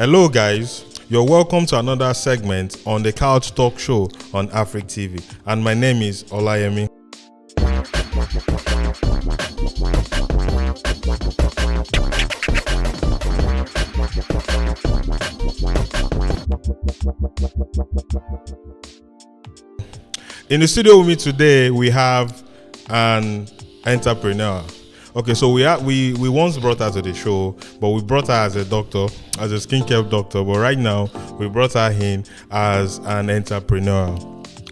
Hello guys, you're welcome to another segment on the Couch Talk Show on HafrikTv, and my name is Olayemi. In the studio with me today, we have an entrepreneur. Okay, so we once brought her to the show, but we brought her as a doctor, as a skincare doctor. But right now, we brought her in as an entrepreneur.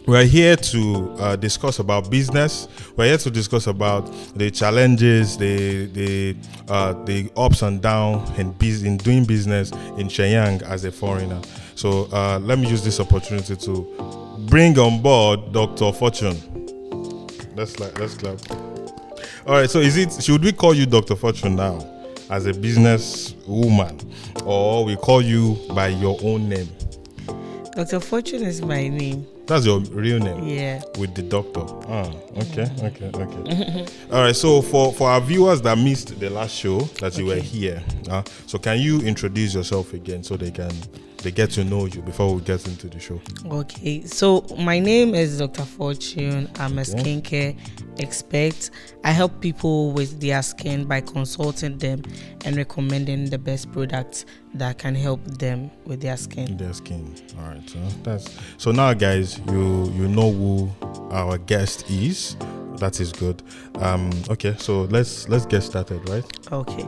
We're here to discuss about business. We're here to discuss about the challenges, the ups and downs in doing business in Shenyang as a foreigner. So let me use this opportunity to bring on board Dr. Fortune. Let's clap. All right, so should we call you Dr. Fortune now as a business woman, or we call you by your own name? Dr. Fortune is my name. That's your real name? Yeah. With the doctor. Okay. All right, so for our viewers that missed the last show that you were here, so can you introduce yourself again so they get to know you before we get into the show? Okay, so my name is Dr. Fortune. I'm a skincare expert. I help people with their skin by consulting them and recommending the best products that can help them with their skin. All right. So now, guys, you know who our guest is. That is good. Okay, so let's get started, right? Okay.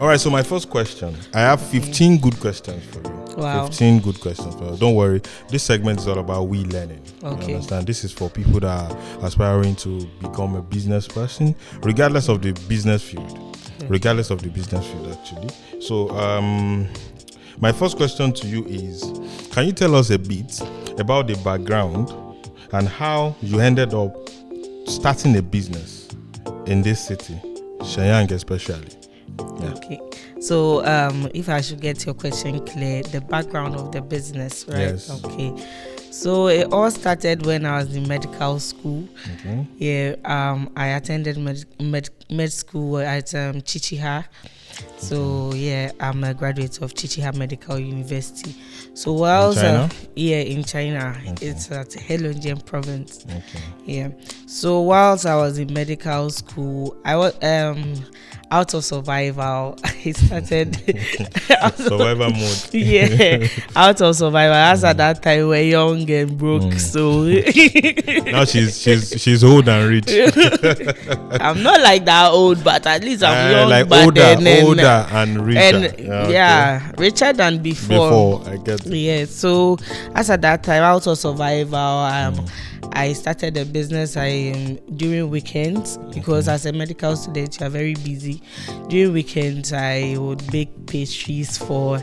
All right, so my first question. I have 15 good questions for you. Wow. 15 good questions for you. Don't worry. This segment is all about we learning. Okay. You understand? This is for people that are aspiring to become a business person, regardless of the business field. Actually. So, my first question to you is, can you tell us a bit about the background and how you ended up starting a business in this city, Shenyang especially? Yeah. Okay. So, if I should get your question clear, the background of the business, right? Yes. Okay. So it all started when I was in medical school. Okay. Yeah. I attended med school at Chichiha. So yeah, I'm a graduate of Chichiha Medical University. So whilst in China, Okay. it's at Heilongjiang province. Okay. Yeah. So whilst I was in medical school, I was out of survival. I started Survival mode. Yeah, out of survival. As at that time, we're young and broke. So Now she's old and rich. I'm not like that old, but at least I'm young. Like but older and richer. And richer than before. I get it. Yeah. So as at that time, out of survival, I started a business during weekends, because as a medical student you are very busy. During weekends I would bake pastries for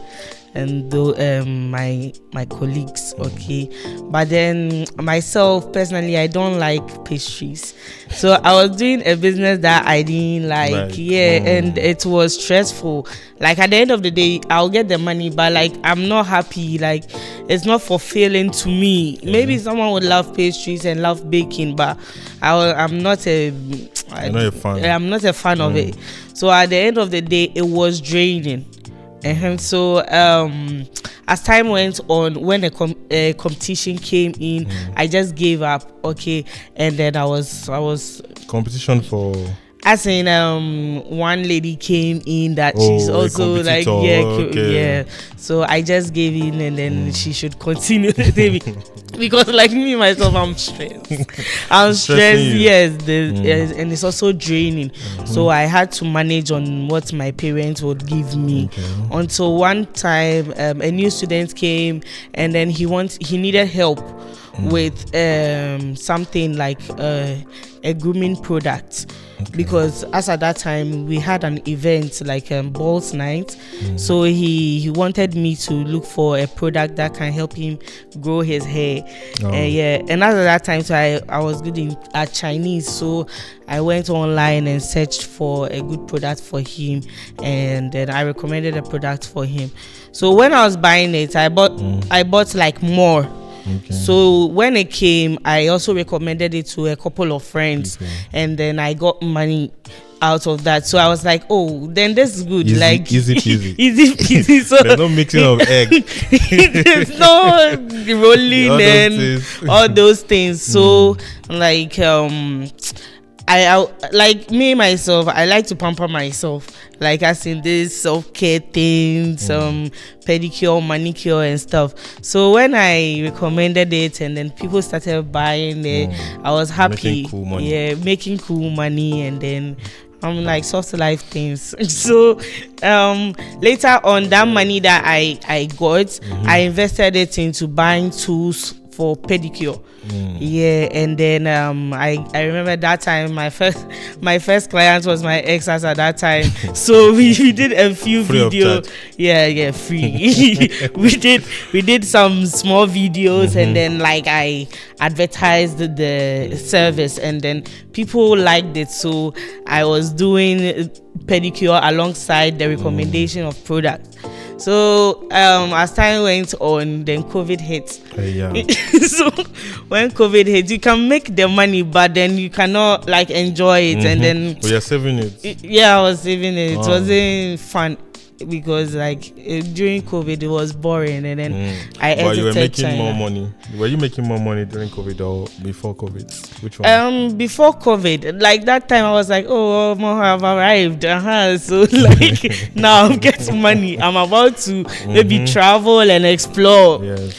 my colleagues. Okay, but then myself personally, I don't like pastries, so I was doing a business that I didn't like. And it was stressful. Like at the end of the day, I'll get the money, but like I'm not happy. Like it's not fulfilling to me. Maybe someone would love pastries and love baking, but I'm not a fan. I'm not a fan of it. So at the end of the day, it was draining. So as time went on, when a competition came in, I just gave up. Okay, and then I was competition for. As in, one lady came in that she's also like, yeah. So I just gave in, and then she should continue because, like me myself, I'm stressed. Yes, and it's also draining. So I had to manage on what my parents would give me. Until one time, a new student came, and then he needed help with something like a grooming product. Because as at that time we had an event like balls night, so he wanted me to look for a product that can help him grow his hair. And as at that time, so I was good at Chinese, so I went online and searched for a good product for him, and then I recommended a product for him. So when I was buying it, I bought like more. So when it came, I also recommended it to a couple of friends, and then I got money out of that. So I was like, oh, then this is good. Easy, like easy peasy. easy peasy. So there's no mixing of egg. there's no rolling and all those things. So like I like me myself, I like to pamper myself, like as in this self-care things, pedicure, manicure and stuff. So when I recommended it and then people started buying it, I was happy. Making cool money. And then I'm like soft life things. So later on, that money that I got, I invested it into buying tools for pedicure. And then I remember that time my first client was my ex at that time. So we did a few videos. Free. we did some small videos, and then like I advertised the service, and then people liked it. So I was doing pedicure alongside the recommendation of products. So as time went on, then COVID hit. So when COVID hit, you can make the money, but then you cannot like enjoy it. And then you're saving it. I was saving it. It wasn't fun because like during COVID it was boring, and then I exited. But you were making China. more money. Were you making more money during COVID or before COVID? Which one? Before COVID, like that time I was like, oh, I've arrived. So like now I'm getting money. I'm about to maybe travel and explore. Yes.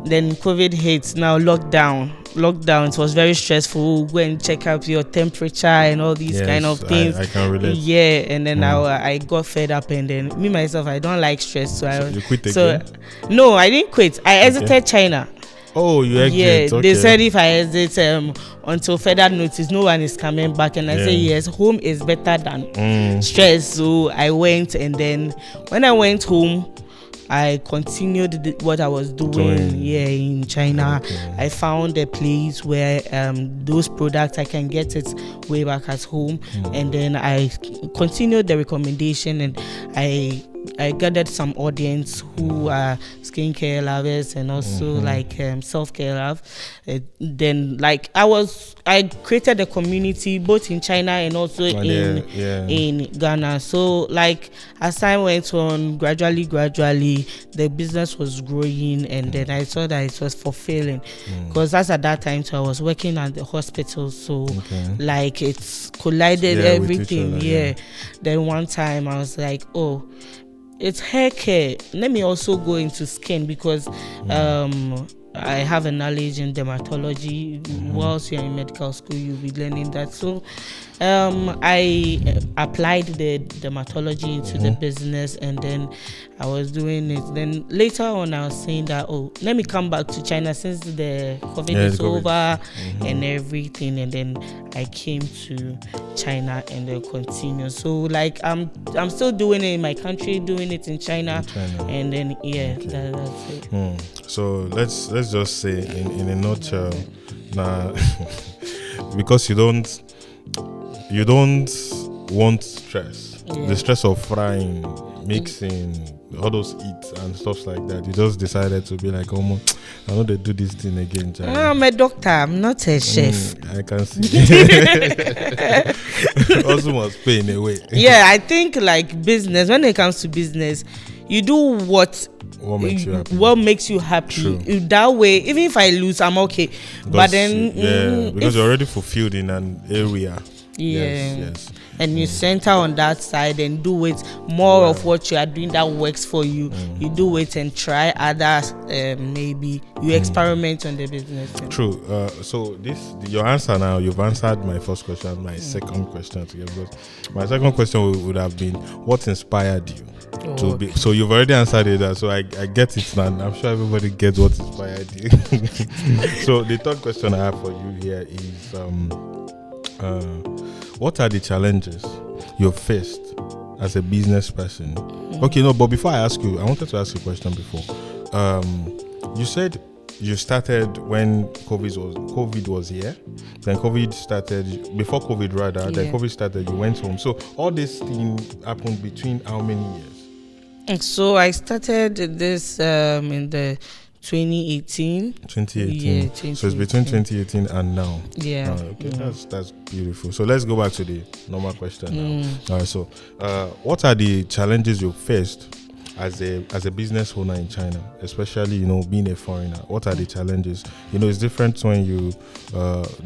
Then COVID hits. Now lockdown. It was very stressful. Go and check out your temperature and all these kind of things. I can relate. And then I got fed up, and then me myself, I don't like stress. So you quit again? No, I didn't quit. I exited China. Oh, you exit? Yeah, they said if I exit until further notice, no one is coming back. And I say yes, home is better than stress. So I went, and then when I went home, I continued what I was doing in China. I found a place where those products I can get it way back at home, and then I continued the recommendation, and I gathered some audience who are skincare lovers and also like self-care love. Then like I created a community both in China and also in Ghana. So like as time went on, gradually the business was growing, and then I saw that it was fulfilling because that's at that time. So I was working at the hospital, so like it's collided everything. Then one time I was like, oh, it's hair care. Let me also go into skin because I have a knowledge in dermatology. Whilst you're in medical school, you'll be learning that. So I applied the dermatology into the business, and then I was doing it. Then later on, I was saying that, oh, let me come back to China since the COVID is over and everything. And then I came to China and then continue. So like I'm still doing it in my country, doing it in China. And then that's it. So let's just say in a nutshell, because you don't want stress, the stress of frying, mixing, all those eats and stuff like that. You just decided to be like, oh, I know they do this thing again. I'm a doctor, I'm not a chef. I can see. Also must pay in a way. I think like business, when it comes to business, you do what makes you happy. True. That way, even if I lose, I'm okay. But then because you're already fulfilled in an area. Yes. And you center on that side and do it more of what you are doing that works for you. You do it and try others. Maybe you experiment on the business. True. So your answer now, you've answered my first question, my second question together. My second question would have been, what inspired you to be? So you've already answered it. So I get it now. I'm sure everybody gets what inspired you. So the third question I have for you here is, what are the challenges you've faced as a business person? Okay, no, but before I ask you, I wanted to ask you a question before. You said you started when COVID was here. Then COVID started, before COVID rather, then COVID started, you went home. So all this thing happened between how many years? So I started this in the 2018. 2018. Yeah, 2018. So it's between 2018 and now. Yeah. Okay, that's beautiful. So let's go back to the normal question now. All right. So, what are the challenges you faced as a business owner in China, especially being a foreigner? What are the challenges? It's different when you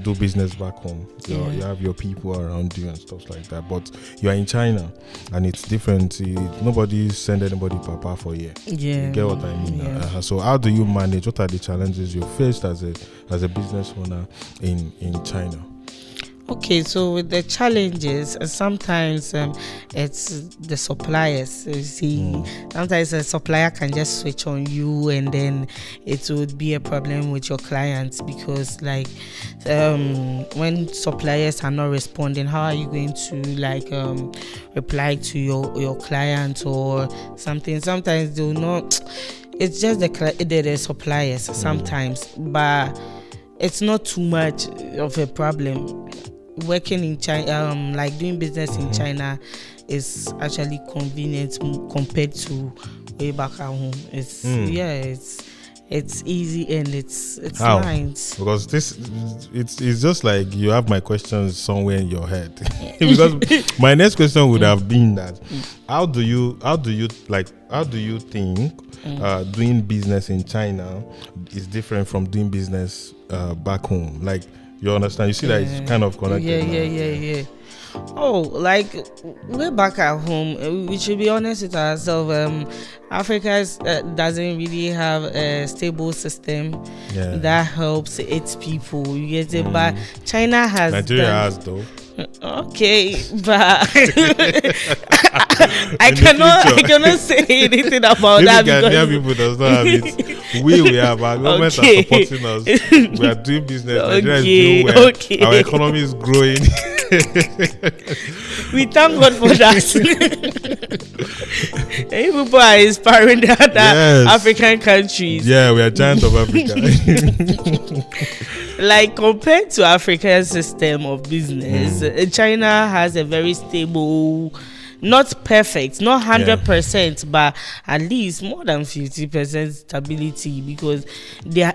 do business back home. You have your people around you and stuff like that. But you are in China, and it's different. Nobody send anybody papa for a year. Yeah. You get what I mean? Yeah. So how do you manage? What are the challenges you faced as a business owner in China? Okay, so with the challenges, sometimes it's the suppliers. You see, sometimes a supplier can just switch on you, and then it would be a problem with your clients because, like, when suppliers are not responding, how are you going to reply to your client or something? Sometimes they will not. It's just the suppliers sometimes, but it's not too much of a problem. Working in China, doing business in China, is actually convenient compared to way back at home. It's it's easy and it's nice. Because it's just like you have my questions somewhere in your head. Because my next question would have been that how do you think doing business in China is different from doing business back home? Like, you understand? You see that it's kind of connected. Yeah. Oh, like way back at home, we should be honest with ourselves. Africa doesn't really have a stable system that helps its people. You get it, but China has. Nigeria has though. Okay, but I cannot say anything about that because Ghanaian people does not have it. We have our government are supporting us. We are doing business. Nigeria is doing well. Our economy is growing. We thank God for that. People are inspiring the other African countries. Yeah, we are giants of Africa. Like, compared to Africa's system of business, China has a very stable, not perfect, not 100%, but at least more than 50% stability, because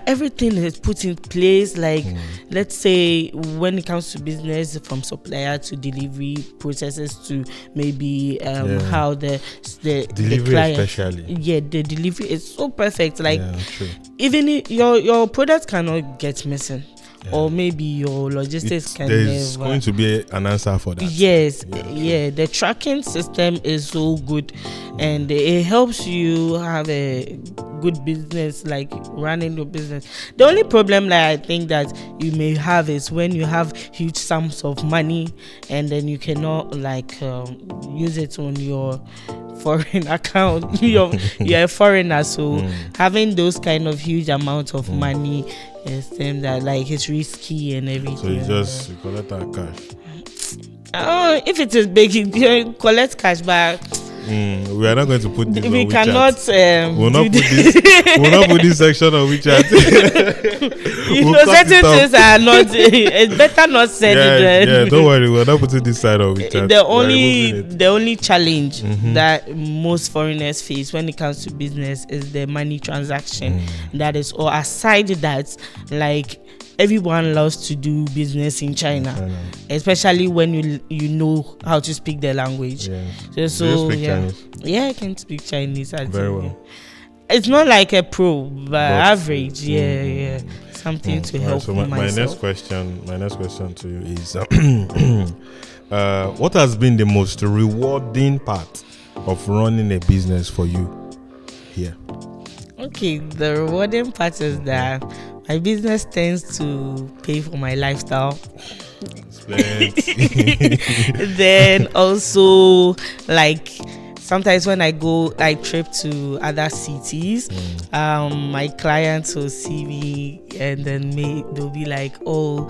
everything is put in place. Like, let's say when it comes to business, from supplier to delivery processes to maybe how the delivery, client, especially. Yeah, the delivery is so perfect. Like, even your product cannot get missing. Or maybe your logistics there's going to be an answer for that. Yes, the tracking system is so good, and it helps you have a good business, like running your business. The only problem that I think that you may have is when you have huge sums of money and then you cannot use it on your foreign account. You're a foreigner, so having those kind of huge amounts of money is them that it's risky and everything. So you collect that cash. If it is big, you collect cash back. We are not going to put this we on cannot WeChat. We'll not put this section on WeChat. Certain things are not. It's better not said it. Yeah, don't worry. We're not putting this side on WeChat. The only challenge that most foreigners face when it comes to business is the money transaction. That is, or aside that, everyone loves to do business in China, especially when you know how to speak the language. Do you speak Chinese? Yeah, I can speak Chinese. Very well. It's not like a pro, but average. Something to help so myself. My next question to you is, what has been the most rewarding part of running a business for you here? Okay, the rewarding part is that my business tends to pay for my lifestyle. Then also, sometimes when I go trip to other cities, my clients will see me and then they'll be like, oh,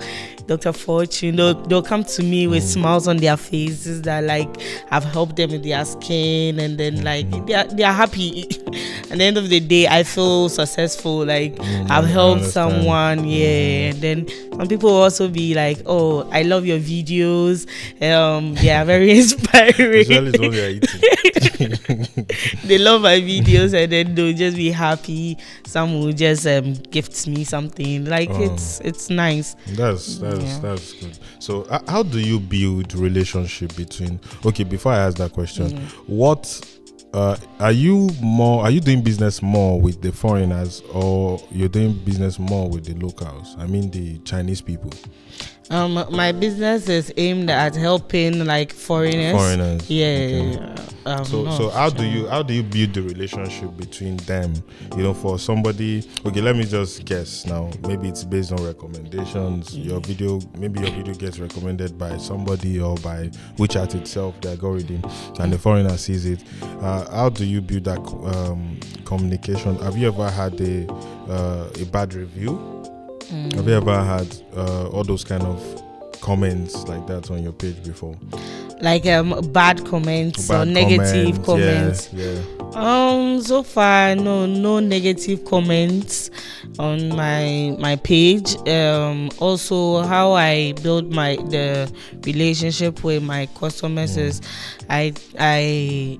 Dr. Fortune, they'll come to me with smiles on their faces that like I've helped them with their skin, and then like they are happy. At the end of the day, I feel successful. Like I've helped someone, and then some people will also be like, "Oh, I love your videos. They are very inspiring." They love my videos, and then they'll just be happy. Some will just gift me something. Like it's nice. That's good. So how do you build relationship between? Okay, before I ask that question, what are you doing business more with the foreigners, or you're doing business more with the locals? I mean the Chinese people. My business is aimed at helping like foreigners. Yeah. Okay. So how do you build the relationship between them? You know, for somebody. Okay, let me just guess now. Maybe it's based on recommendations. Your video gets recommended by somebody or by WeChat itself, the algorithm, and the foreigner sees it. How do you build that communication? Have you ever had a bad review? Have you ever had all those kind of comments like that on your page before? Like bad comments or negative comments? Yeah. So far no negative comments on my page. Also how I build the relationship with my customers is I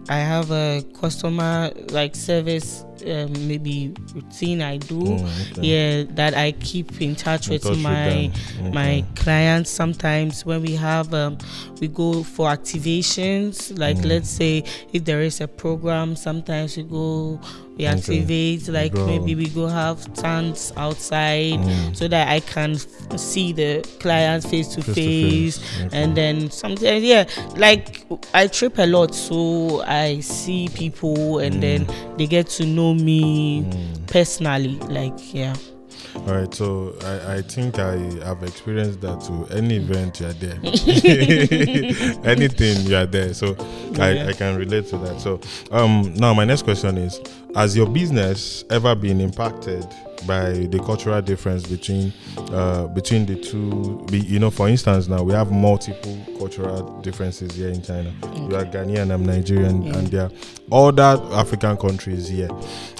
have a customer like service maybe routine I do, that I keep in touch with my clients. Sometimes when we have we go for activations, like let's say if there is a program, sometimes we activate, like maybe we go have stands outside so that I can see the clients face to face. And then sometimes like I trip a lot, so I see people and then they get to know me personally, like All right, so I think I have experienced that too. Any event you are there, anything you are there, so I can relate to that. So now my next question is: has your business ever been impacted by the cultural difference between the two? You know, for instance, now we have multiple cultural differences here in China. You are Ghanaian, I'm Nigerian, and there are other African countries here.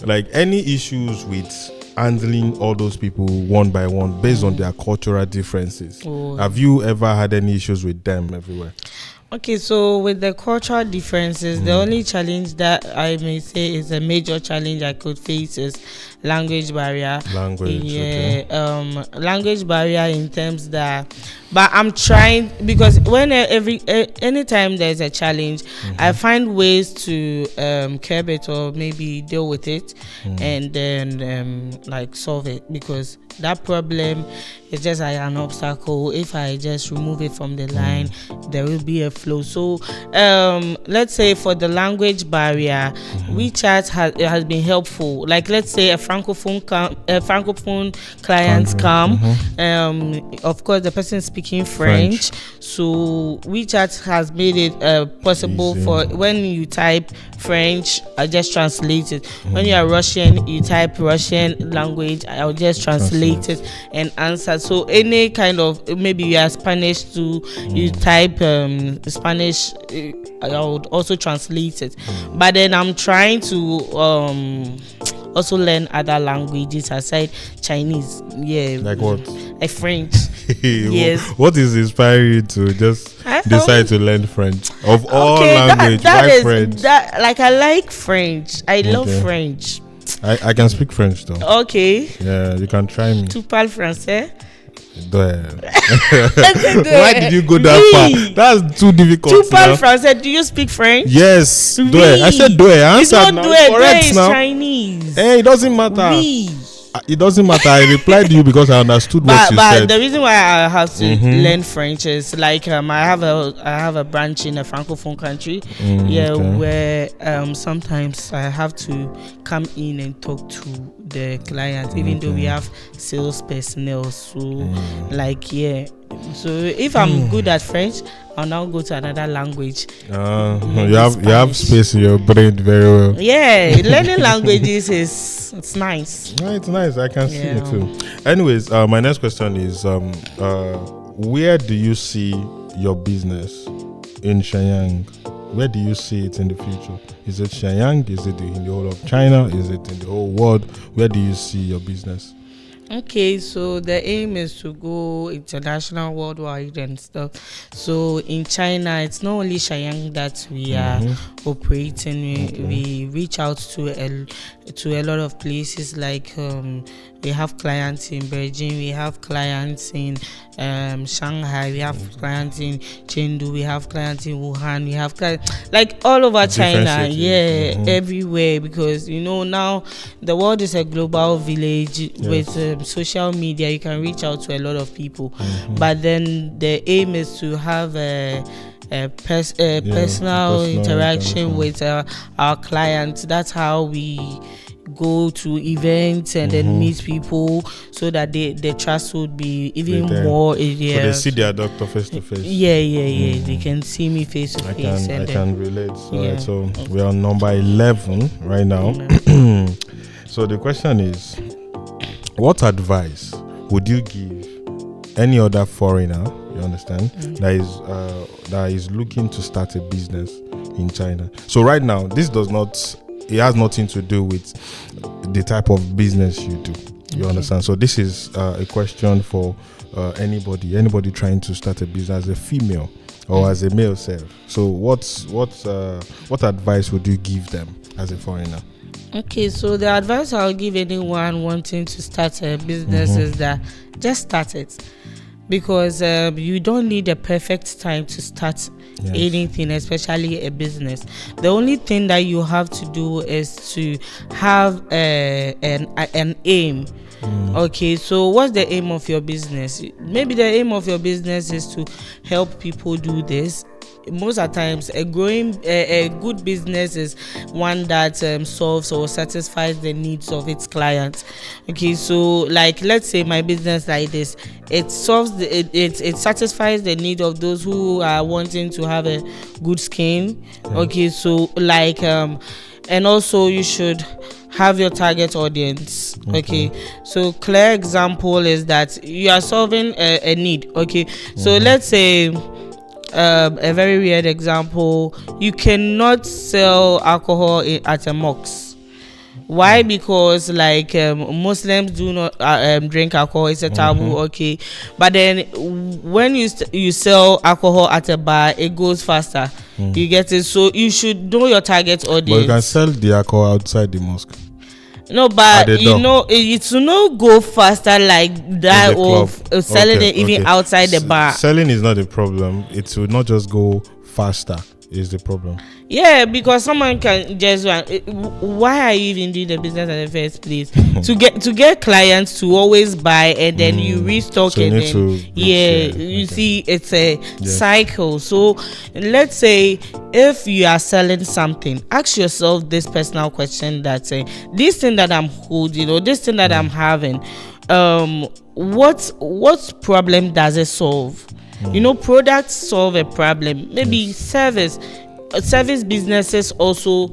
Like any issues with handling all those people one by one based on their cultural differences? Have you ever had any issues with them everywhere? Okay, so with the cultural differences, the only challenge that I may say is a major challenge I could face is language barrier. Language barrier in terms that, but I'm trying, because when anytime there's a challenge, I find ways to curb it or maybe deal with it and then like solve it, because that problem is just like an obstacle. If I just remove it from the line, there will be a flow. So let's say for the language barrier, WeChat has been helpful. Like let's say a francophone clients come, of course the person speaking French. So WeChat has made it possible for when you type French, I just translate it. When you are Russian, you type Russian language, I'll just translate it and answer. So any kind of, maybe you are Spanish too, you type Spanish, I would also translate it. But then I'm trying to also learn other languages aside Chinese. Like what? Like French. Yes. What is inspiring you to just decide to learn French? Of all language, why French? Like I like French. I love French. I can speak French though. Okay. Yeah, you can try me. Tu parles français? Why did you go that far? That's too difficult. Tu parles français? Do you speak French? Yes. I said I answered now. Correct it's now. Chinese. Hey, it doesn't matter. It doesn't matter. I replied to you because I understood what you said. But the reason why I have to learn French is like I have a branch in a francophone country, where sometimes I have to come in and talk to the clients, even though we have sales personnel. So so if I'm good at French, I'll now go to another language. You have space in your brain very well. Yeah, learning languages it's nice. It's nice. I can see it too. Anyways, my next question is, where do you see your business in Shenyang? Where do you see it in the future? Is it Shenyang? Is it in the whole of China? Is it in the whole world? Where do you see your business? Okay, so the aim is to go international, worldwide, and stuff. So in China, it's not only Shenyang that we are operating. We reach out to a lot of places. Like we have clients in Beijing, we have clients in Shanghai, we have clients in Chengdu, we have clients in Wuhan, we have clients like all over China, everywhere, because now the world is a global village. With social media, you can reach out to a lot of people, but then the aim is to have a personal interaction with our clients. That's how we go to events and then meet people, so that the trust would be even more. So they see their doctor face to face. They can see me face to face. I can relate. So we're on number 11 right now. So the question is, what advice would you give any other foreigner, you understand, that is looking to start a business in China? So right now, it has nothing to do with the type of business you do. You understand? So this is a question for anybody trying to start a business, as a female or as a male self. So what advice would you give them as a foreigner? Okay, so the advice I'll give anyone wanting to start a business is that just start it, because you don't need a perfect time to start anything, especially a business. The only thing that you have to do is to have an aim. Okay, so what's the aim of your business? Maybe the aim of your business is to help people do this. Most of the times, a good business is one that solves or satisfies the needs of its clients. Okay, so like let's say my business like this, it satisfies the need of those who are wanting to have a good skin. Okay, so like and also you should have your target audience. Okay, so clear example is that you are solving a need. Okay, so let's say a very weird example, you cannot sell alcohol at a mosque. Why? Because like Muslims do not drink alcohol. It's a taboo. Okay, but then when you sell alcohol at a bar, it goes faster. You get it? So you should know your target audience. But you can sell the alcohol outside the mosque. No, but it will not go faster like that of selling it even outside the bar. Selling is not the problem. It will not just go faster is the problem. Yeah, because someone can just why are you even doing the business in the first place? to get clients to always buy, and then you restock, so and then you see it's a cycle. So let's say if you are selling something, ask yourself this personal question, that this thing that I'm holding or this thing that I'm having, what problem does it solve? Products solve a problem. Maybe service businesses also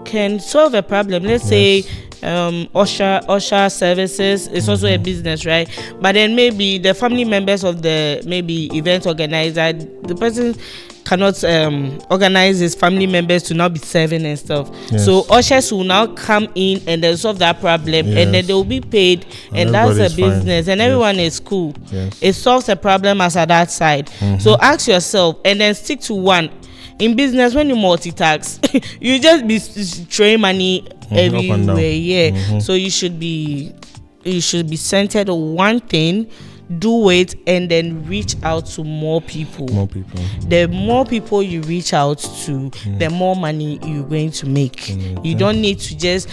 can solve a problem. Let's say usher services is also a business, right? But then maybe the family members of the event organizer, the person cannot organize his family members to not be serving and stuff. So ushers will now come in and then solve that problem, and then they will be paid, and that's a business, and everyone is cool. It solves a problem as at that side. So ask yourself, and then stick to one. In business, when you multitask, you just be throwing money everywhere. So you should be centered on one thing, do it, and then reach out to more people. The more people you reach out to, the more money you're going to make. You don't need to just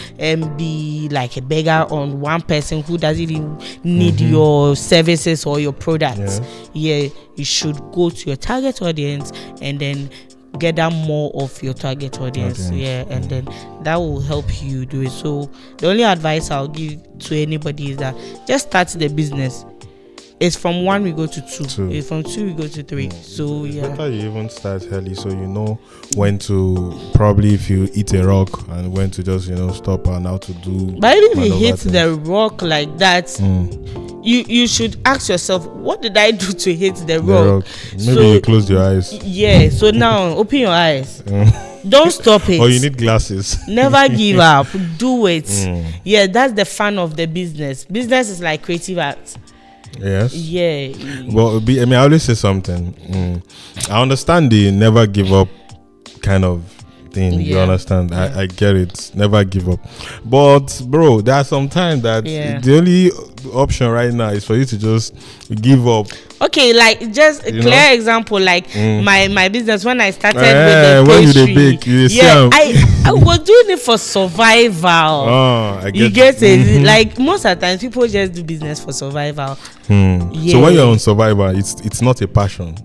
be like a beggar on one person who doesn't even need your services or your products. You should go to your target audience and then gather more of your target audience. And then that will help you do it. So the only advice I'll give to anybody is that just start the business. It's from 1 we go to 2. It's from 2 we go to 3. So it's better you even start early, so you know when to, probably if you hit a rock, and when to just stop and how to do. But even if you hit the rock like that, you should ask yourself, what did I do to hit the rock? Maybe you closed your eyes. Yeah, so now open your eyes. Don't stop it. Or you need glasses. Never give up. Do it. Yeah, that's the fun of the business. Business is like creative art. Yes. Yeah. Well, I always say something. I understand the never give up kind of thing. You understand? I get it. Never give up. But bro, there are some times that the only option right now is for you to just give up. Okay, like just a clear example, like my business when I started with the pastry. When you bake, I was doing it for survival. Oh, I get you get it. Like most of the times, people just do business for survival. Yeah. So when you're on survival, it's not a passion.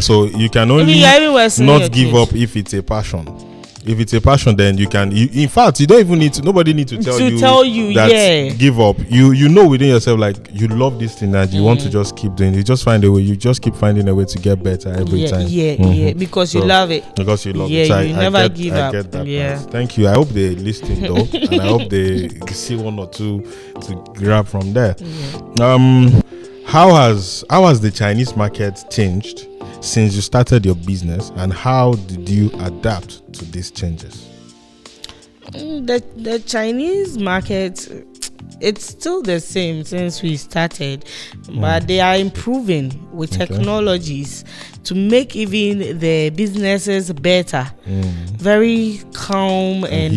So you can only not give up if it's a passion. If it's a passion, then you can. In fact, you don't even need to. Nobody need to tell you that give up. You know within yourself, like you love this thing and you want to just keep doing it. You just find a way. You just keep finding a way to get better every time. Yeah, because you love it. Because you love it. Yeah, you never give up. I get that. Yeah. Thank you. I hope they listen though, and I hope they see one or two to grab from there. Yeah. How has the Chinese market changed since you started your business, and how did you adapt to these changes? The Chinese market, it's still the same since we started, but they are improving with technologies to make even the businesses better, very calm and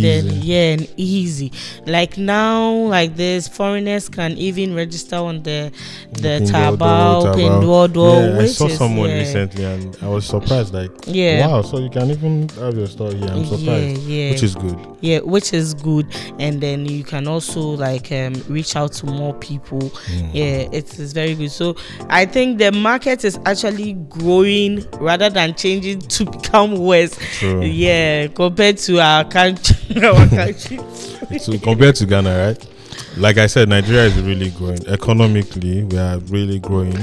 easy. Like now, like this, foreigners can even register on the Taobao, Pinduoduo. I saw someone recently, and I was surprised. Like, wow! So you can even have your store here. I'm surprised. Which is good. Yeah, which is good, and then you can also like reach out to more people. Yeah, it is very good. So I think the market is actually growing rather than changing to become worse. True. Yeah, compared to our country. So compared to Ghana, right? Like I said, Nigeria is really growing. Economically, we are really growing.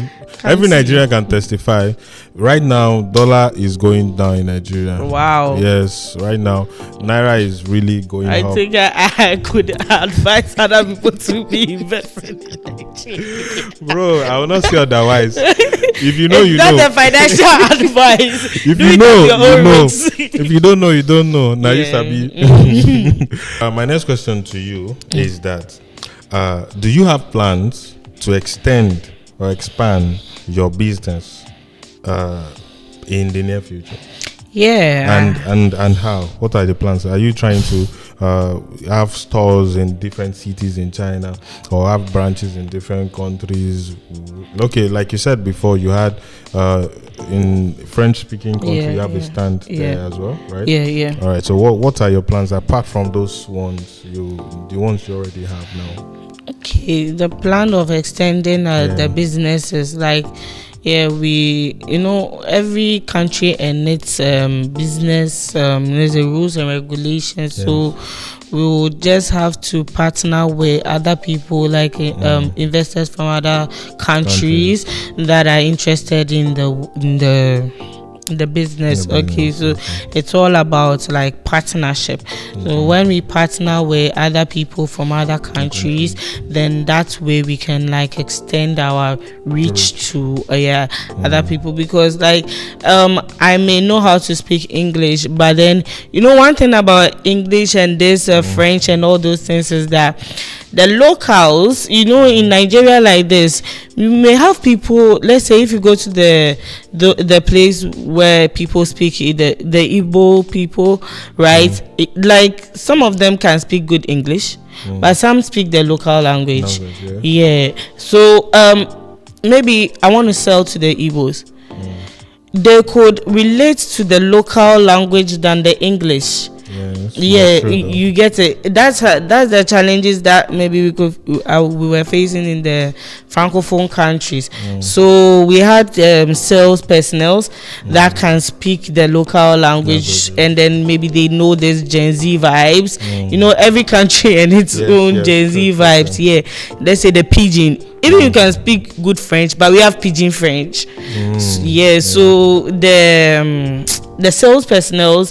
Every Nigerian can testify. Right now, dollar is going down in Nigeria. Wow. Yes, right now, Naira is really going up. I think I could advise other people to be investing in Nigeria. Bro, I will not say otherwise. If you know, you know. It's not a financial advice. If you know, you know. If you don't know, you don't know. Now you sabi. My next question to you is that, do you have plans to extend or expand your business in the near future? Yeah. And how? What are the plans? Are you trying to have stores in different cities in China, or have branches in different countries? Okay, like you said before, you had in French-speaking country, you have a stand there as well, right? Yeah. All right. So what are your plans apart from those ones? The ones you already have now. Okay, the plan of extending the business is like, every country and its business, there's a rules and regulations. So we will just have to partner with other people, like investors from other countries that are interested in the business. So it's all about like partnership. So when we partner with other people from other countries, then that way we can like extend our reach to other people, because like I may know how to speak English, but then one thing about English and this French and all those things is that the locals, in Nigeria like this, you may have people. Let's say if you go to the place where people speak the Igbo people, right? Like some of them can speak good English, but some speak the local language. So maybe I want to sell to the Igbos. They could relate to the local language than the English. You get it. That's the challenges that maybe we were facing in the francophone countries. So we had sales personnel that can speak the local language, and then maybe they know this Gen Z vibes. Every country and its own Gen Z vibes. Let's say the pidgin. Even you can speak good French, but we have pidgin French. So the sales personnel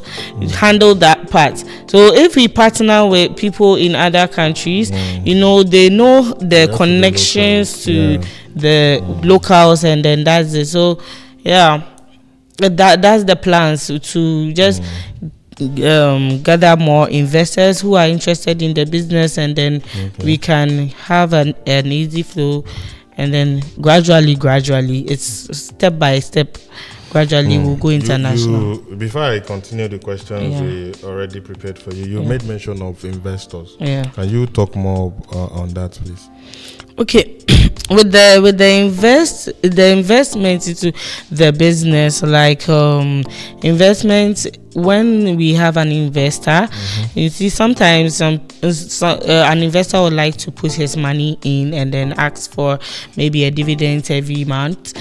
handle that part. So if we partner with people in other countries, they know the connections to the locals, and then that's it. So that's the plans, to just gather more investors who are interested in the business, and then we can have an easy flow, and then gradually it's step by step. Gradually we'll go international. Before I continue the questions we already prepared for you, made mention of investors. Can you talk more on that, please? Okay. with the investment into the business, like investment, when we have an investor, you see sometimes an investor would like to put his money in and then ask for maybe a dividend every month.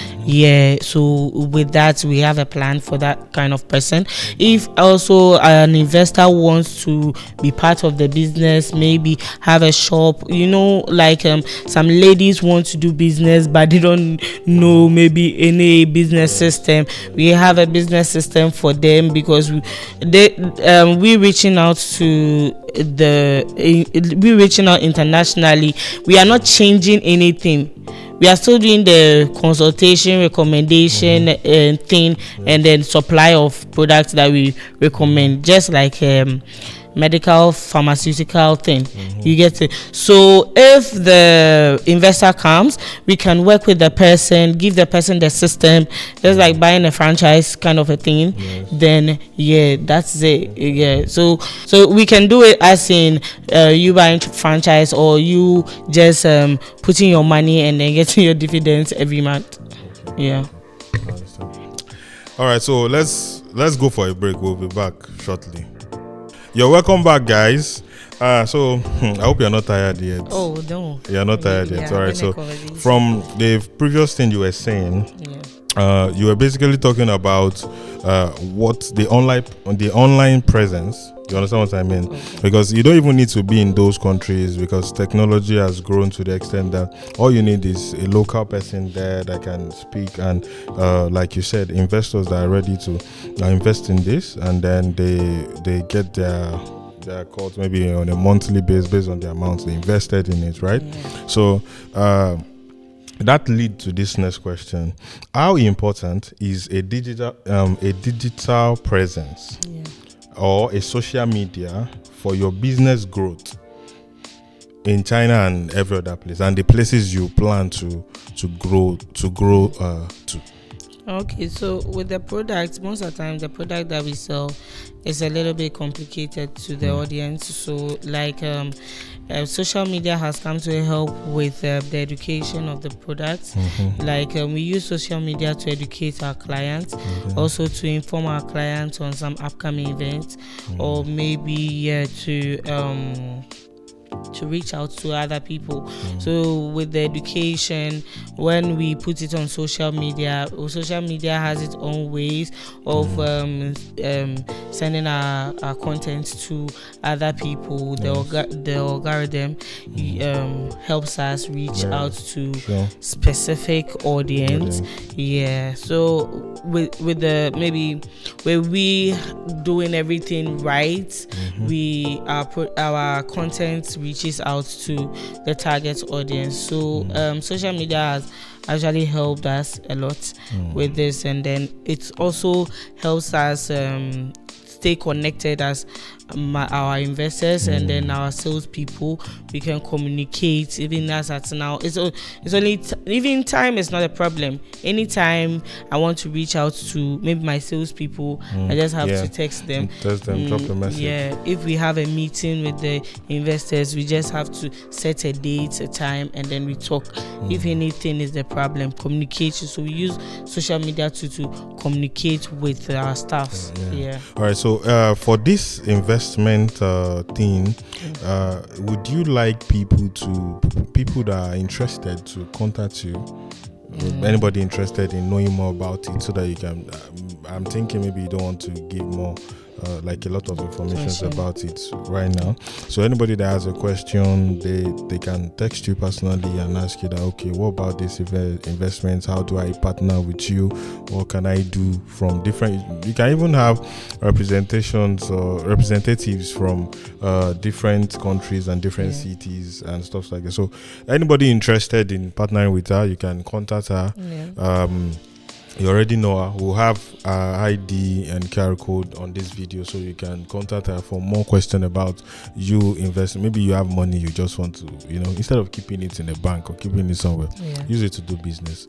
So with that, we have a plan for that kind of person. If also an investor wants to be part of the business, maybe have a shop, like some ladies want to do business but they don't know maybe any business system, we have a business system for them, because we reaching out internationally. We are not changing anything. We are still doing the consultation, recommendation thing, and then supply of products that we recommend, just like medical, pharmaceutical thing. You get it? So if the investor comes, we can work with the person, give the person the system, just like buying a franchise kind of a thing. Then that's it. So we can do it as in you buying franchise, or you just putting your money and then getting your dividends every month. All right, so let's go for a break. We'll be back shortly. You're welcome back, guys. So I hope you're not tired yet. Oh, no. You're not tired yet. All right. So from the previous thing you were saying, you were basically talking about what the online presence. You understand what I mean? Because you don't even need to be in those countries, because technology has grown to the extent that all you need is a local person there that can speak, and like you said, investors that are ready to invest in this, and then they get their calls maybe on a monthly basis based on the amount they invested in it, right? So that leads to this next question: how important is a digital presence or a social media for your business growth in China and every other place, and the places you plan to grow to? Okay, so with the products, most of the time the product that we sell is a little bit complicated to the audience. So like social media has come to help with the education of the products. Like we use social media to educate our clients, also to inform our clients on some upcoming events, or maybe to reach out to other people. So with the education, when we put it on social media has its own ways of sending our content to other people. The algorithm helps us reach out to specific audience. So with the maybe where we doing everything right, our content reaches out to the target audience. So social media has actually helped us a lot with this, and then it also helps us stay connected as our investors and then our salespeople. We can communicate even as at now. It's only even time is not a problem. Anytime I want to reach out to maybe my salespeople, I just have to text them. Drop the message. If we have a meeting with the investors, we just have to set a date, a time, and then we talk. If anything is the problem, communication. So we use social media to communicate with our staffs. All right. So for this investment thing, would you like people that are interested to contact you? Anybody interested in knowing more about it, so that you can I'm thinking maybe you don't want to give more like a lot of information about it right now. So anybody that has a question, they can text you personally and ask you that, okay, what about this investments? How do I partner with you? What can I do from different? You can even have representations or representatives from different countries and different cities and stuff like that. So anybody interested in partnering with her, you can contact her. You already know her. We'll have ID and QR code on this video, so you can contact her for more questions about you investing. Maybe you have money you just want to, instead of keeping it in a bank or keeping it somewhere, use it to do business.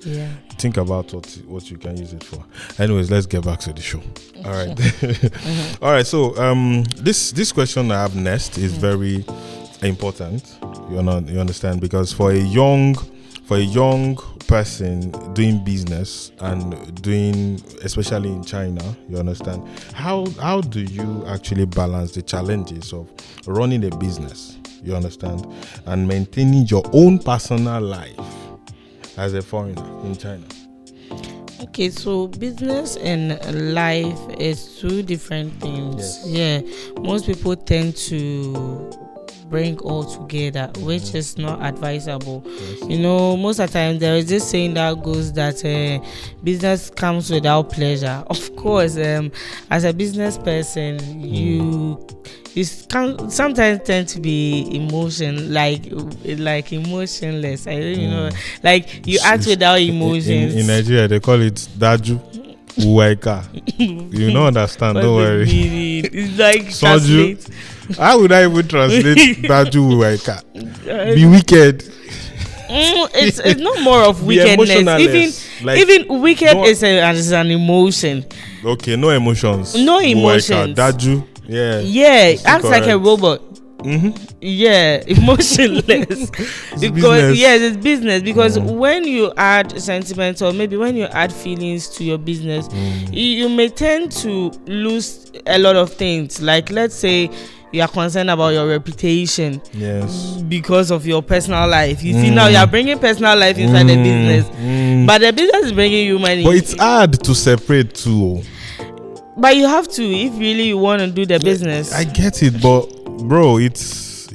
Think about what you can use it for. Anyways, let's get back to the show. All right. All right. So this question I have next is very important. You understand, because for a young person doing business and doing, especially in China, you understand, how do you actually balance the challenges of running a business, you understand, and maintaining your own personal life as a foreigner in China? Okay, so business and life is two different things. Most people tend to bring all together, which is not advisable. Most of the time there is this saying that goes that business comes without pleasure. Of course, as a business person, you can sometimes tend to be like emotionless. I don't even know, like you act without emotions. In Nigeria they call it daju uwaika. You don't understand, don't worry. It's like translate. How would I even translate daju uwaika? Be wicked. It's not more of wickedness. Even wicked is an emotion. Okay, no emotions. No emotions. Daju. Acts like a robot. Emotionless. Because it's business. Because when you add sentiment, or maybe when you add feelings to your business, you may tend to lose a lot of things. Like, let's say you are concerned about your reputation, because of your personal life. You see, now you are bringing personal life inside the business, but the business is bringing you money. But it's hard to separate two. But you have to, if really you want to do the business. I get it, but bro, it's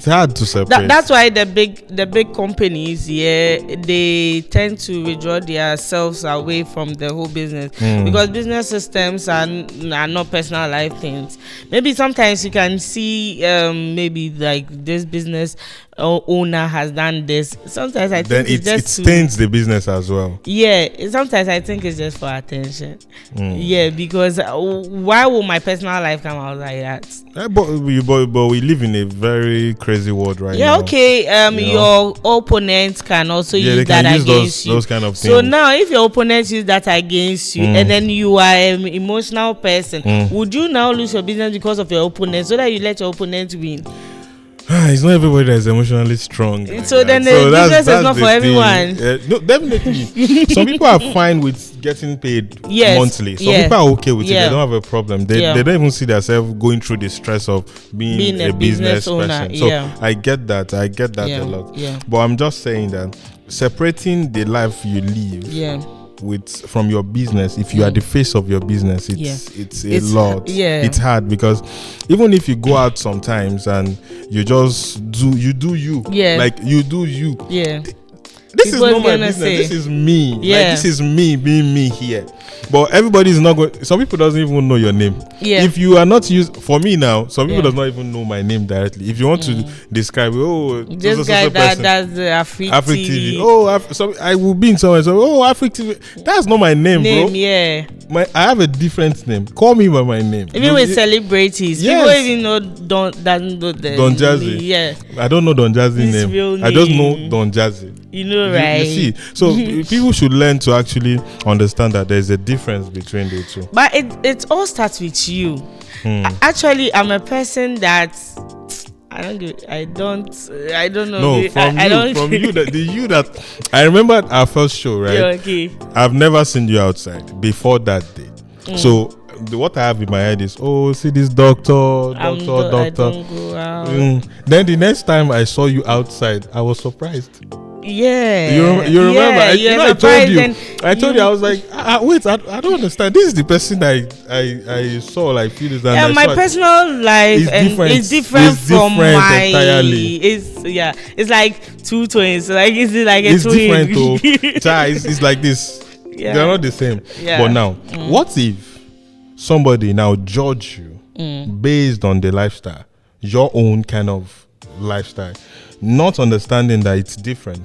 hard to separate. That's why the big companies, they tend to withdraw themselves away from the whole business, because business systems are not personal life things. Maybe sometimes you can see maybe like this business owner has done this. Sometimes I think it stains the business as well. Sometimes I think it's just for attention. Because why would my personal life come out like that? But we live in a very crazy world right now. Your opponent can also use that against you. Those kind of things. So now, if your opponent use that against you, and then you are an emotional person, would you now lose your business because of your opponent, so that you let your opponent win? It's not everybody that is emotionally strong. So then the business is not for everyone. No, definitely. Some people are fine with getting paid monthly. Some people are okay with it. They don't have a problem. They don't even see themselves going through the stress of being a business person. So I get that. A lot. But I'm just saying that separating the life you live from your business, if you are the face of your business, it's a lot. It's hard, because even if you go out sometimes and you just do you, like you do you, this is not my business. This is me. Like, this is me being me here. But everybody is not going. Some people doesn't even know your name. If you are not used, for me now, some people does not even know my name directly. If you want to describe, this guy that's the HafrikTv. So I will be in somewhere. So HafrikTv. That's not my name, bro. I have a different name. Call me by my name. Even with celebrities, people even know Don Jazzy. I don't know Don Jazzy name. I just know Don Jazzy. Right? You see, so people should learn to actually understand that there's a difference between the two. But it all starts with you. Actually, I'm a person that I don't know. No, from you that I remember our first show, right? I've never seen you outside before that day. So what I have in my head is, see this doctor. I don't go out. Then the next time I saw you outside, I was surprised. Yeah. You remember? I told you. I told you. I was like, wait, I don't understand. This is the person I saw like few days. Yeah, my personal life is different from my entirely. It's like two twins. Like it's like a twin. Different though. It's like this. Yeah. They're not the same. Yeah. But now, what if somebody now judge you based on the lifestyle, your own kind of lifestyle, not understanding that it's different?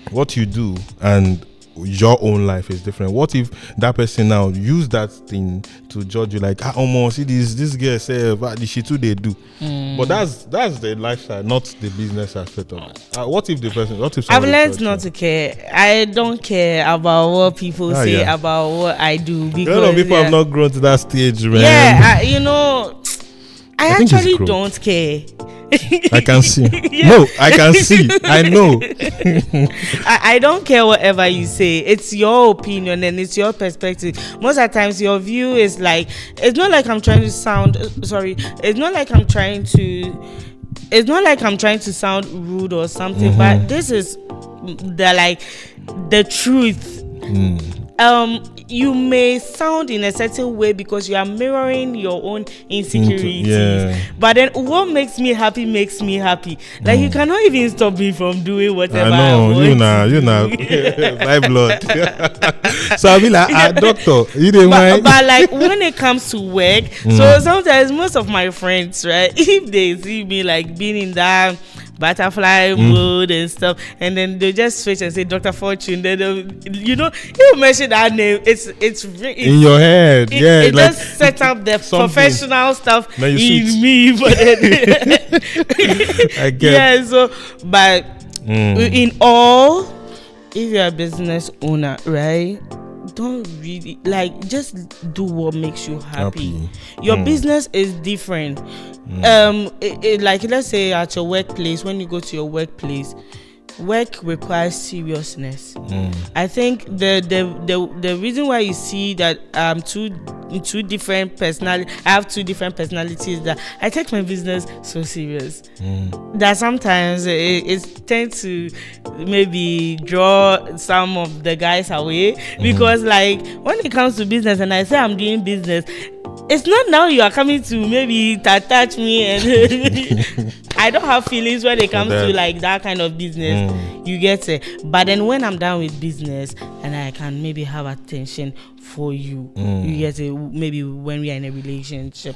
What you do and your own life is different. What if that person now use that thing to judge you, like, almost see this girl say she too they do, but that's the lifestyle, not the business aspect of it. What if the person? What if I've learned not to care? I don't care about what people say about what I do, because a lot of people have not grown to that stage, man. Yeah, I actually don't care. I can see. No, I can see. I know. I don't care whatever you say. It's your opinion and it's your perspective. Most of the times your view is like, it's not like I'm trying to sound it's not like I'm trying to sound rude or something, but this is the truth. You may sound in a certain way because you are mirroring your own insecurities. But then what makes me happy. Like you cannot even stop me from doing whatever I want. You know, my blood. So I'll be like, doctor, you didn't mind. But like when it comes to work, so sometimes most of my friends, right, if they see me like being in that butterfly mood and stuff, and then they just switch and say Dr. Fortune, then you mention that name, it's in your head. It like, just set up the professional stuff in me. But I get. But in all, if you're a business owner, right, don't really just do what makes you happy. Your business is different. Like let's say at your workplace, when you go to your workplace, work requires seriousness. I think the reason why you see that two different personalities, I have two different personalities, that I take my business so serious that sometimes it tends to maybe draw some of the guys away, because like when it comes to business and I say I'm doing business, it's not now you are coming to maybe touch me and I don't have feelings when it comes to like that kind of business. You get it? But then when I'm done with business and I can maybe have attention for you, you get it? Maybe when we are in a relationship.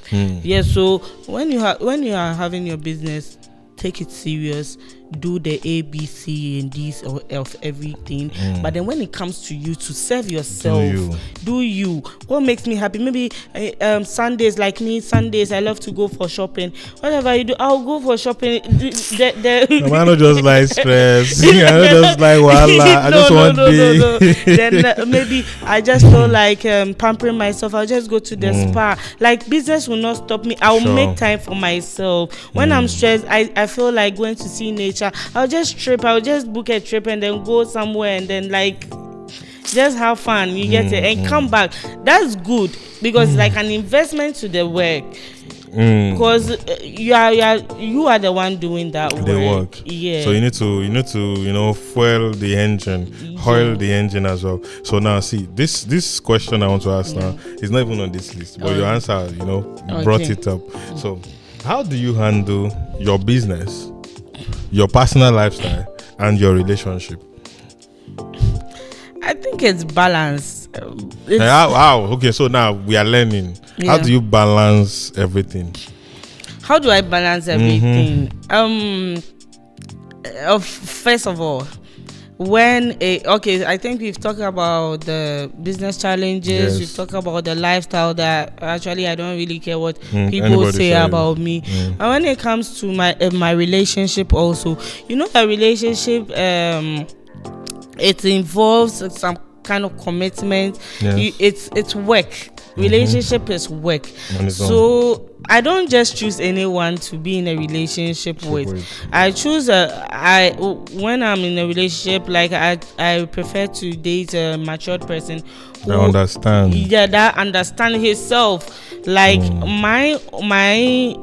So when you are having your business, take it serious, do the A, B, C, and D's of everything. But then when it comes to you to serve yourself, do you. What makes me happy? Maybe Sundays, like me, Sundays, I love to go for shopping. Whatever you do, I'll go for shopping. I don't just like stress. I don't just like wala. I just want to. Then maybe I just feel like pampering myself. I'll just go to the spa. Like business will not stop me. I'll make time for myself. When I'm stressed, I feel like going to see nature. I'll just book a trip and then go somewhere and then like just have fun, you get it, and come back. That's good, because it's like an investment to the work, because you are the one doing that work. Yeah. So you need to fuel the engine, oil the engine as well. So now see, this question I want to ask now is not even on this list, but your answer brought it up. So how do you handle your business, your personal lifestyle, and your relationship? I think it's balance. Okay, so now we are learning. How do you balance everything? How do I balance everything? First of all, I think we've talked about the business challenges. We've talked about the lifestyle that actually I don't really care what people say about me. And when it comes to my relationship, also, a relationship, it involves some kind of commitment. It's work. Relationship is work. So I don't just choose anyone to be in a relationship with. I choose when I'm in a relationship, like I prefer to date a matured person who that understand himself. Like my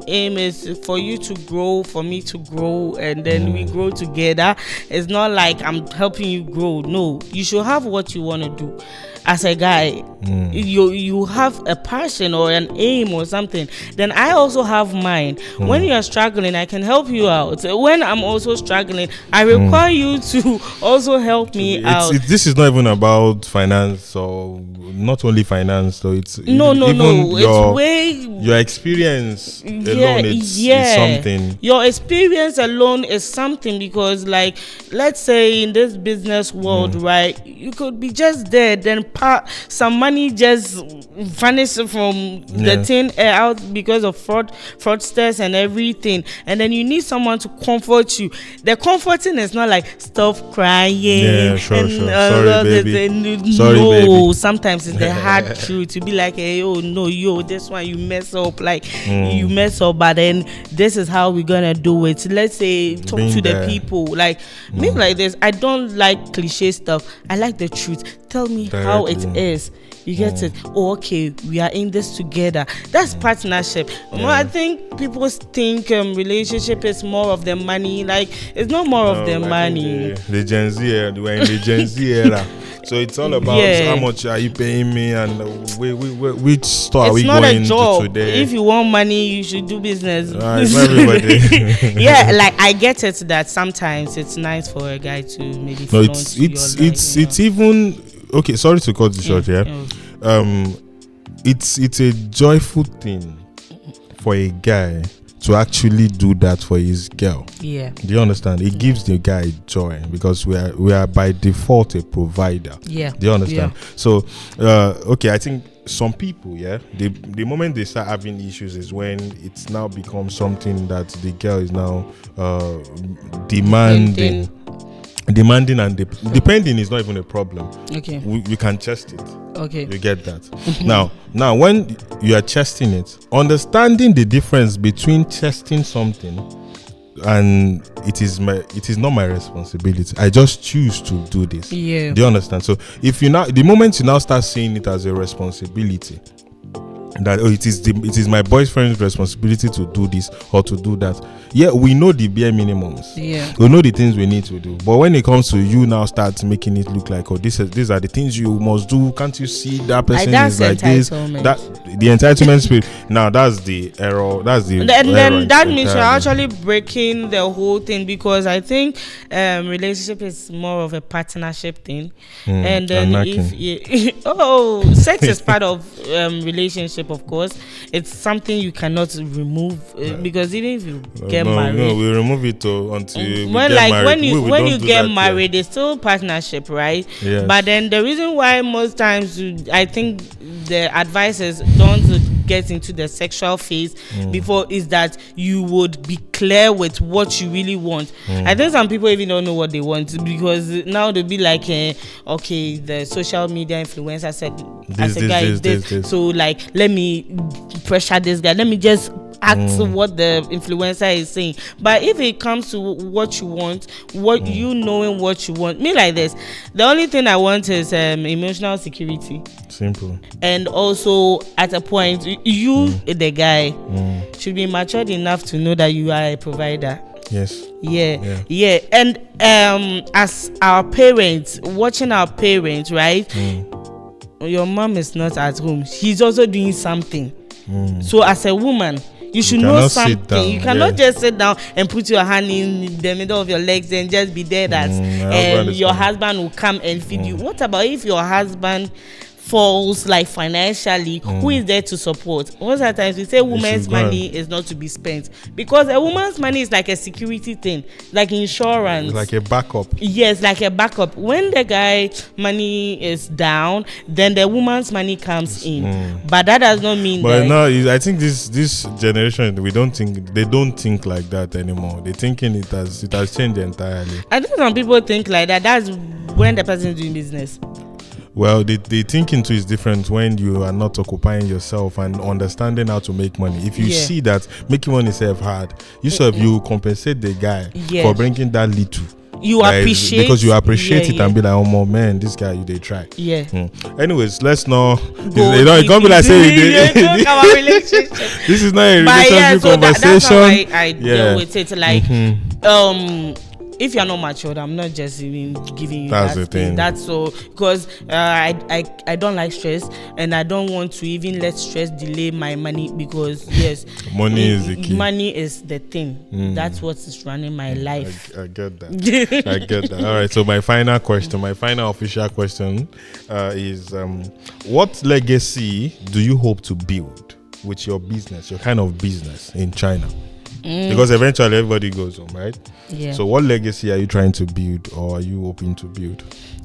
aim is for you to grow, for me to grow, and then we grow together. It's not like I'm helping you grow. No, you should have what you want to do. As a guy, you have a passion or an aim or something. Then I also have mine. When you are struggling, I can help you out. When I'm also struggling, I require you to also help me out. This is not even about finance, or not only finance. So it's no. It's way your experience alone. It's something. Your experience alone is something, because, like, let's say in this business world, right? You could be just there, then some money just vanished from the thing out because of fraudsters and everything, and then you need someone to comfort you. The comforting is not like stop crying. Yeah, sure. Sorry, baby. No, sometimes it's the hard truth to be like, hey, oh no, this one you mess up, like you mess up, but then this is how we're gonna do it. Let's say talk to the people, like me, like this. I don't like cliche stuff. I like the truth. Tell me how it is. You get it? Oh, okay, we are in this together. That's partnership. Well, I think people think relationship is more of the money. Like, it's not more of the money. The Gen Z era, we're in the Gen Z era. So it's all about how much are you paying me, and which store are we going to today. If you want money, you should do business. It's everybody. Yeah, like I get it that sometimes it's nice for a guy to maybe. No, it's even. Okay, sorry to cut you short. It's a joyful thing for a guy to actually do that for his girl. Yeah. Do you understand? It gives the guy joy, because we are by default a provider. Yeah. Do you understand? Yeah. So, okay, I think some people, the moment they start having issues is when it's now becomes something that the girl is now demanding. Demanding and depending is not even a problem. Okay. You can test it. Okay. You get that. Now, when you are testing it, understanding the difference between testing something and it is not my responsibility. I just choose to do this. Yeah. Do you understand? So if the moment you now start seeing it as a responsibility, that it is my boyfriend's responsibility to do this or to do that. Yeah, we know the bare minimums. Yeah, we know the things we need to do. But when it comes to you now start making it look like, these are the things you must do. Can't you see that person is like this? That the entitlement spirit. Now that's the error. That's the then that means you're actually breaking the whole thing, because I think relationship is more of a partnership thing. And then sex is part of relationship. Of course, it's something you cannot remove, because even if you get married, we remove it until when you get married, it's still partnership, right? Yes. But then the reason why most times I think the advice is don't get into the sexual phase before is that you would be clear with what you really want. I think some people even don't know what they want, because now they'll be like, okay, the social media influencer said this. So like, let me pressure this guy, let me just act what the influencer is saying. But if it comes to what you want, what you knowing what you want, me like this, the only thing I want is emotional security. Simple. And also at a point, you the guy should be matured enough to know that you are a provider. Yes. Yeah. And as our parents, watching our parents, right? Your mom is not at home, she's also doing something. So as a woman, you should know something. You cannot just sit down and put your hand in the middle of your legs and just be there that your husband will come and feed you. What about if your husband falls, like financially? Who is there to support? Most of the times we say women's money is not to be spent, because a woman's money is like a security thing, like insurance, like a backup. Yes, like a backup. When the guy money is down, then the woman's money comes in. But that does not mean but now I think this generation, they don't think like that anymore. They're thinking it has changed entirely. I think some people think like that. That's when the person is doing business. Well, the thinking too is different when you are not occupying yourself and understanding how to make money. If you see that making money is hard, you compensate the guy for bringing that little. You appreciate because you appreciate it and be like, oh my man, this guy they try. Anyways, let's not. It's gonna be like saying this is not a relationship conversation. That's how I deal with it. Like, if you're not matured, I'm not just even giving you that's the thing. That's so because I don't like stress, and I don't want to even let stress delay my money, because money is the key. Money is the thing. That's what is running my life. I get that. I get that. All right. So my final official question is, what legacy do you hope to build with your business, your kind of business in China? Because eventually everybody goes home, right? So what legacy are you trying to build, or are you hoping to build?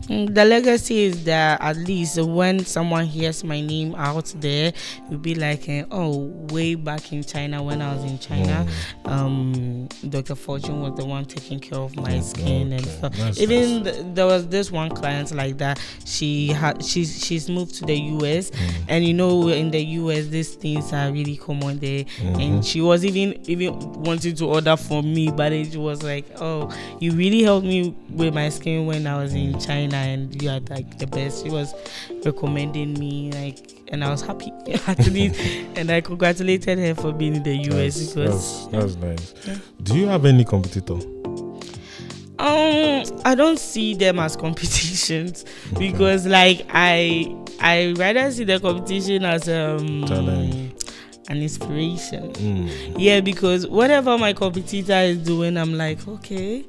The legacy is that at least when someone hears my name out there, you'll be like, way back in China, when I was in China, Dr. Fortune was the one taking care of my skin and stuff. There was this one client like that. She's moved to the US, and in the US these things are really common there. And she was even wanting to order from me, but it was like, oh, you really helped me with my skin when I was in China, and you are like the best. She was recommending me, and I was happy actually, and I congratulated her for being in the US. That's nice. Do you have any competitor? I don't see them as competitions, because I rather see the competition as an inspiration. Because whatever my competitor is doing, I'm like, okay.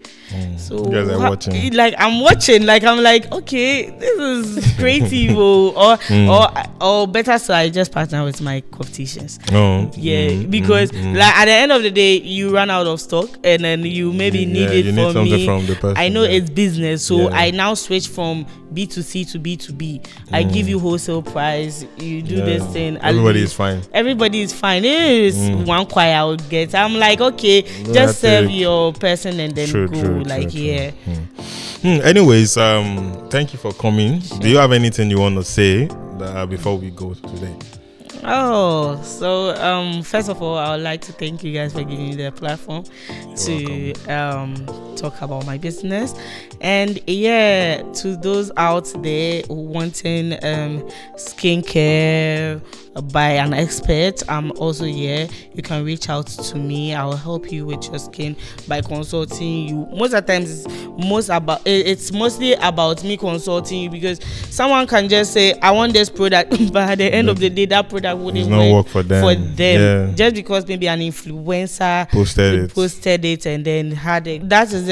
So you guys are watching. Like I'm watching. Like I'm like, okay, this is creative, or better. So I just partner with my competitions. Because like at the end of the day, you run out of stock, and then you maybe need it from me. From the person, I know it's business, so I now switch from B2C to B2B. I give you wholesale price. You do this thing. Everybody is fine. Everybody is fine. It is one choir I would get. I'm like, okay, just serve your person and then go. Anyways, thank you for coming. Do you have anything you want to say before we go today? First of all, I would like to thank you guys for giving me the platform to talk about my business. And to those out there wanting skincare by an expert, I'm also here. You can reach out to me. I will help you with your skin by consulting you. Most of the times it's mostly about me consulting you, because someone can just say, I want this product, but at the end of the day, that product wouldn't work for them. Just because maybe an influencer posted it and then had it. That is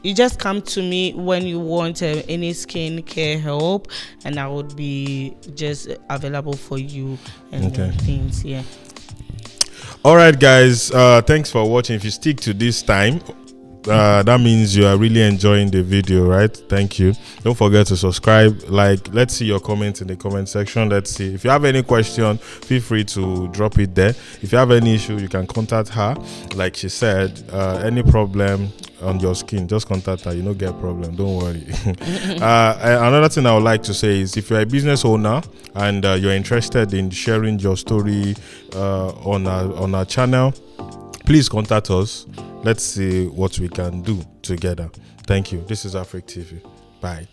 you just come to me when you want any skincare help, and I would be just available for you and things. All right, guys. Thanks for watching. If you stick to this time, that means you are really enjoying the video, right? Thank you. Don't forget to subscribe. Let's see your comments in the comment section. Let's see. If you have any question, feel free to drop it there. If you have any issue, you can contact her. Like she said, any problem on your skin, just contact her. You don't get a problem, don't worry. Another thing I would like to say is, if you're a business owner and you're interested in sharing your story on our channel, please contact us. Let's see what we can do together. Thank you. This is HafrikTv. Bye.